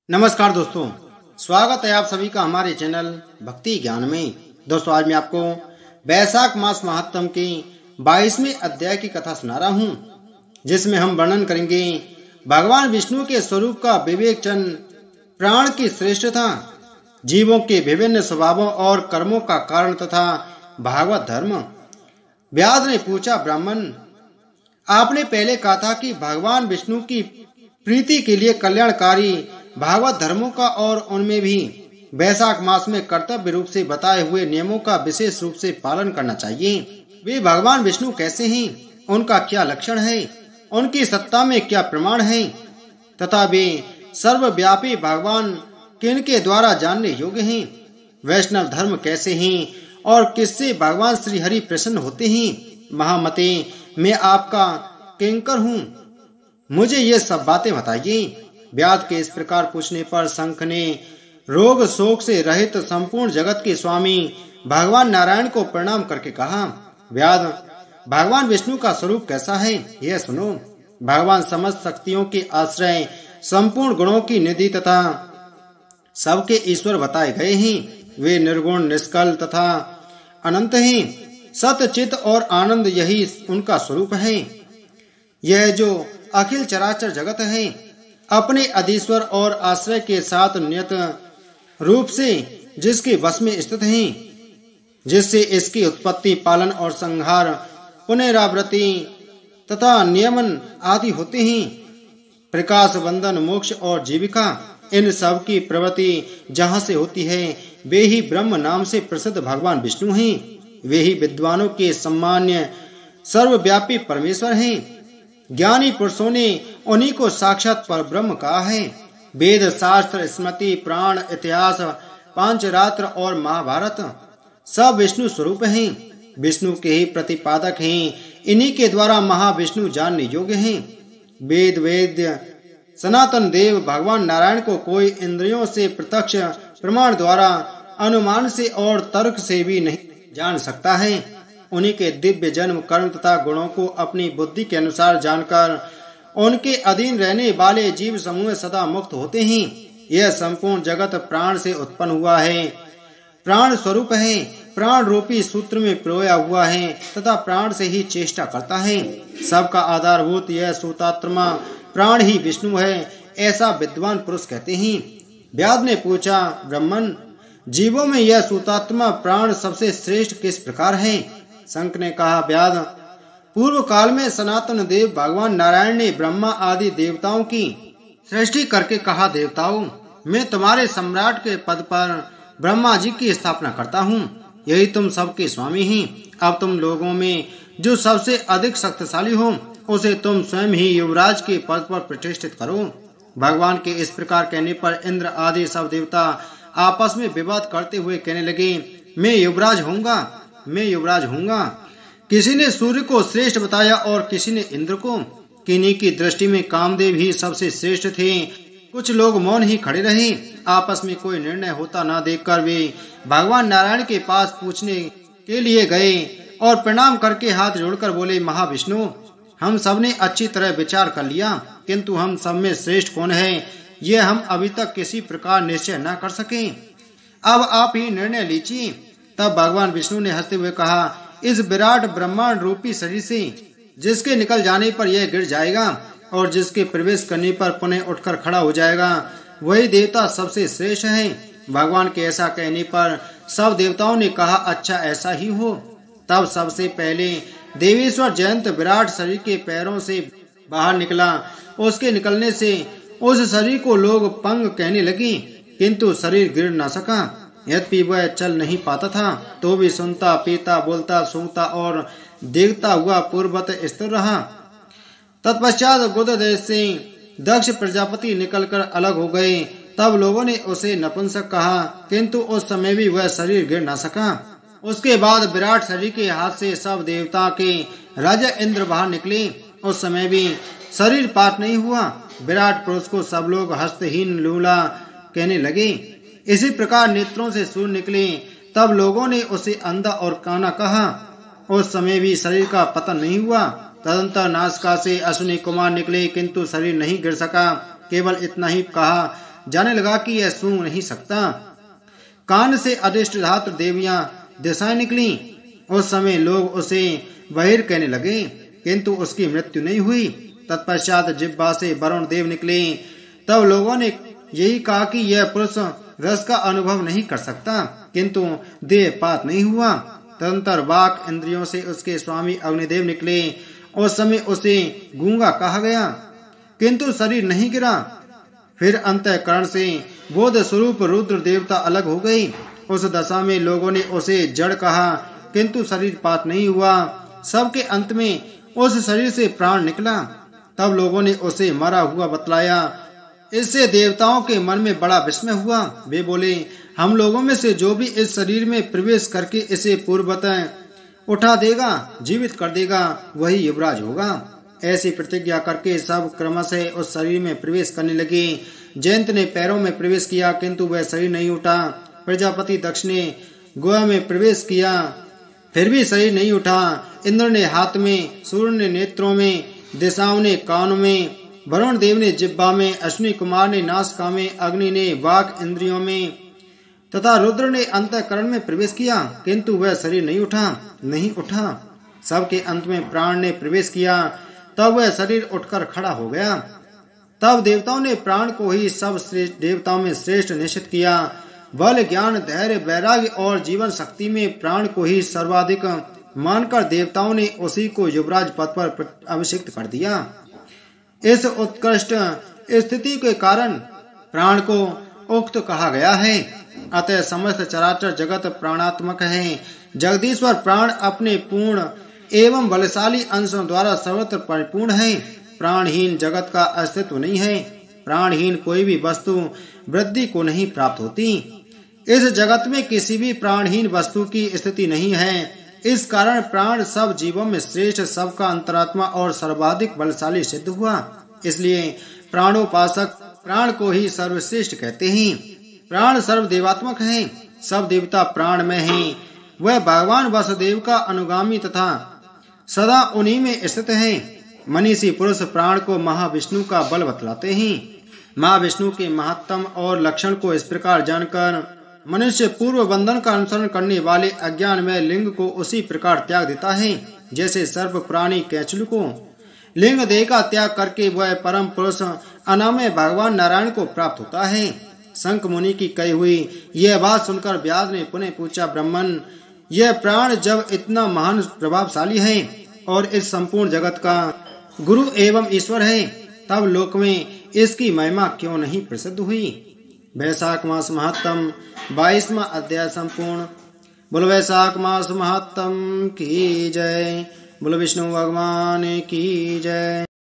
नमस्कार दोस्तों, स्वागत है आप सभी का हमारे चैनल भक्ति ज्ञान में। दोस्तों, आज मैं आपको वैशाख मास महात्म के 22वें अध्याय की कथा सुना रहा हूँ, जिसमें हम वर्णन करेंगे भगवान विष्णु के स्वरूप का विवेकचन, प्राण की श्रेष्ठता, जीवों के विभिन्न स्वभावों और कर्मों का कारण तथा भागवत धर्म। व्यास ने पूछा, ब्राह्मण, आपने पहले कहा था कि भगवान विष्णु की प्रीति के लिए कल्याणकारी भागवत धर्मों का और उनमें भी वैशाख मास में कर्तव्य रूप से बताए हुए नियमों का विशेष रूप से पालन करना चाहिए। वे भगवान विष्णु कैसे हैं, उनका क्या लक्षण है, उनकी सत्ता में क्या प्रमाण है तथा वे सर्वव्यापी भगवान किनके द्वारा जानने योग्य हैं। वैष्णव धर्म कैसे हैं और किससे भगवान श्री हरि प्रसन्न होते हैं। महामते, मैं आपका किंकर हूँ, मुझे ये सब बातें बताइए। व्यास के इस प्रकार पूछने पर शंख ने रोग शोक से रहित संपूर्ण जगत के स्वामी भगवान नारायण को प्रणाम करके कहा, व्यास, भगवान विष्णु का स्वरूप कैसा है यह सुनो। भगवान समस्त शक्तियों के आश्रय, संपूर्ण गुणों की निधि तथा सबके ईश्वर बताए गए हैं। वे निर्गुण, निष्कल तथा अनंत हैं। सत्य, चित और आनंद यही उनका स्वरूप है। यह जो अखिल चराचर जगत है, अपने अधीश्वर और आश्रय के साथ नियत रूप से जिसके वश में स्थित हैं, जिससे इसकी उत्पत्ति, पालन और संहार, पुनरावृत्ति तथा नियमन आदि होते हैं। प्रकाश, बंधन, मोक्ष और जीविका, इन सब की प्रवृत्ति जहाँ से होती है, वे ही ब्रह्म नाम से प्रसिद्ध भगवान विष्णु हैं। वे ही विद्वानों के सम्मान्य सर्वव्यापी परमेश्वर हैं। ज्ञानी पुरुषों ने उन्हीं को साक्षात पर ब्रह्म कहा है। वेद, शास्त्र, स्मृति, प्राण, इतिहास, पांचरात्र और महाभारत सब विष्णु स्वरूप हैं, विष्णु के ही प्रतिपादक हैं। इन्हीं के द्वारा महाविष्णु जानने योग्य हैं। वेद वेद्य सनातन देव भगवान नारायण को कोई इंद्रियों से प्रत्यक्ष प्रमाण द्वारा, अनुमान से और तर्क से भी नहीं जान सकता है। उन्हीं के दिव्य जन्म, कर्म तथा गुणों को अपनी बुद्धि के अनुसार जानकर उनके अधीन रहने वाले जीव समूह सदा मुक्त होते हैं। यह संपूर्ण जगत प्राण से उत्पन्न हुआ है, प्राण स्वरूप है, प्राण रूपी सूत्र में पिरोया हुआ है तथा प्राण से ही चेष्टा करता है। सबका आधारभूत यह सूतात्मा प्राण ही विष्णु है, ऐसा विद्वान पुरुष कहते हैं। व्यास ने पूछा, ब्राह्मण, जीवों में यह सूतात्मा प्राण सबसे श्रेष्ठ किस प्रकार है। शंख ने कहा, व्यास, पूर्व काल में सनातन देव भगवान नारायण ने ब्रह्मा आदि देवताओं की सृष्टि करके कहा, देवताओं, मैं तुम्हारे सम्राट के पद पर ब्रह्मा जी की स्थापना करता हूँ। यही तुम सबके स्वामी हैं। अब तुम लोगों में जो सबसे अधिक शक्तिशाली हो, उसे तुम स्वयं ही युवराज के पद पर प्रतिष्ठित करो। भगवान के इस प्रकार कहने पर इंद्र आदि सब देवता आपस में विवाद करते हुए कहने लगे, मैं युवराज होऊंगा, मैं युवराज होऊंगा। किसी ने सूर्य को श्रेष्ठ बताया और किसी ने इंद्र को। किन्हीं की दृष्टि में कामदेव ही सबसे श्रेष्ठ थे। कुछ लोग मौन ही खड़े रहे। आपस में कोई निर्णय होता न देखकर वे भगवान नारायण के पास पूछने के लिए गए और प्रणाम करके हाथ जोड़कर बोले, महाविष्णु, हम सब ने अच्छी तरह विचार कर लिया, किंतु हम सब में श्रेष्ठ कौन है, ये हम अभी तक किसी प्रकार निश्चय न कर सके। अब आप ही निर्णय लीजिए। तब भगवान विष्णु ने हंसते हुए कहा, इस विराट ब्रह्मांड रूपी शरीर से जिसके निकल जाने पर यह गिर जाएगा और जिसके प्रवेश करने पर पुनः उठकर खड़ा हो जाएगा, वही देवता सबसे श्रेष्ठ है। भगवान के ऐसा कहने पर सब देवताओं ने कहा, अच्छा ऐसा ही हो। तब सबसे पहले देवेश्वर जयंत विराट शरीर के पैरों से बाहर निकला। उसके निकलने से उस शरीर को लोग पंग कहने लगे, किंतु शरीर गिर न सका। यद्यपि वह चल नहीं पाता था, तो भी सुनता, पीता, बोलता, सूंघता और देखता हुआ पूर्ववत स्थिर रहा। तत्पश्चात गुद देश से दक्ष प्रजापति निकलकर अलग हो गए। तब लोगों ने उसे नपुंसक कहा, किंतु उस समय भी वह शरीर गिर न सका। उसके बाद विराट शरीर के हाथ से सब देवता के राजा इंद्र बाहर निकले। उस समय भी शरीर पात नहीं हुआ। विराट पुरुष को सब लोग हस्तहीन लूला कहने लगे। इसी प्रकार नेत्रों से सूर्य निकले। तब लोगों ने उसे अंधा और काना कहा। उस समय भी शरीर का पतन नहीं हुआ। तदंतर नासिका से अश्विनी कुमार निकले, किंतु शरीर नहीं गिर सका। केवल इतना ही कहा, जाने लगा कि यह सूंघ नहीं सकता। कान से अधिष्ठात्र देवियां दिशाएं निकली। उस समय लोग उसे बहिर कहने लगे, किंतु उसकी मृत्यु नहीं हुई। तत्पश्चात जिह्वा से वरुण देव निकले। तब लोगों ने यही कहा कि यह पुरुष रस का अनुभव नहीं कर सकता, किंतु देहपात नहीं हुआ। तदंतर वाक इंद्रियों से उसके स्वामी अग्निदेव निकले। उस समय उसे गूंगा कहा गया, किंतु शरीर नहीं गिरा। फिर अंतःकरण से बोध स्वरूप रुद्र देवता अलग हो गई। उस दशा में लोगों ने उसे जड़ कहा, किंतु शरीर पात नहीं हुआ। सबके अंत में उस शरीर से प्राण निकला। तब लोगों ने उसे मरा हुआ बतलाया। इससे देवताओं के मन में बड़ा विस्मय हुआ। वे बोले, हम लोगों में से जो भी इस शरीर में प्रवेश करके इसे पूर्वतः उठा देगा, जीवित कर देगा, वही युवराज होगा। ऐसी प्रतिज्ञा करके सब क्रमशः उस शरीर में प्रवेश करने लगे। जयंत ने पैरों में प्रवेश किया, किंतु वह शरीर नहीं उठा। प्रजापति दक्ष ने गुहा में प्रवेश किया, फिर भी शरीर नहीं उठा। इंद्र ने हाथ में, सूर्य ने नेत्रों में, दिशाओं ने कानों में, वरुण देव ने जिह्वा में, अश्विनी कुमार ने नासिका में, अग्नि ने वाक इंद्रियों में तथा रुद्र ने अंतःकरण में प्रवेश किया, किंतु वह शरीर नहीं उठा। सबके अंत में प्राण ने प्रवेश किया। तब वह शरीर उठकर खड़ा हो गया। तब देवताओं ने प्राण को ही सब श्रेष्ठ देवताओं में श्रेष्ठ निश्चित किया। बल, ज्ञान, धैर्य, वैराग्य और जीवन शक्ति में प्राण को ही सर्वाधिक मानकर देवताओं ने उसी को युवराज पद पर अभिषिक्त कर दिया। इस उत्कृष्ट स्थिति के कारण प्राण को उक्त कहा गया है। अतः समस्त चराचर जगत प्राणात्मक है। जगदीश्वर प्राण अपने पूर्ण एवं बलशाली अंशों द्वारा सर्वत्र परिपूर्ण है। प्राणहीन जगत का अस्तित्व नहीं है। प्राणहीन कोई भी वस्तु वृद्धि को नहीं प्राप्त होती। इस जगत में किसी भी प्राणहीन वस्तु की स्थिति नहीं है। इस कारण प्राण सब जीवों में श्रेष्ठ, सबका अंतरात्मा और सर्वाधिक बलशाली सिद्ध हुआ। इसलिए प्राणोपासक प्राण को ही सर्वश्रेष्ठ कहते हैं। प्राण सर्वदेवात्मक है। सब देवता प्राण में हैं। वह भगवान वासुदेव का अनुगामी तथा सदा उन्हीं में स्थित है। मनीषी पुरुष प्राण को महाविष्णु का बल बतलाते हैं। महाविष्णु के महत्तम और लक्षण को इस प्रकार जानकर मनुष्य पूर्व बंधन का अनुसरण करने वाले अज्ञान में लिंग को उसी प्रकार त्याग देता है, जैसे सर्प प्राणी कैचलु को लिंग देह का त्याग करके वह परम पुरुष अनामय भगवान नारायण को प्राप्त होता है। शंख मुनि की कही हुई यह बात सुनकर व्यास ने पुनः पूछा, ब्राह्मण, यह प्राण जब इतना महान प्रभावशाली है और इस संपूर्ण जगत का गुरु एवं ईश्वर है, तब लोक में इसकी महिमा क्यों नहीं प्रसिद्ध हुई। वैशाख मास महत्तम 22वां अध्याय संपूर्ण। बोलो वैशाख मास महत्तम की जय। बोलो विष्णु भगवान की जय।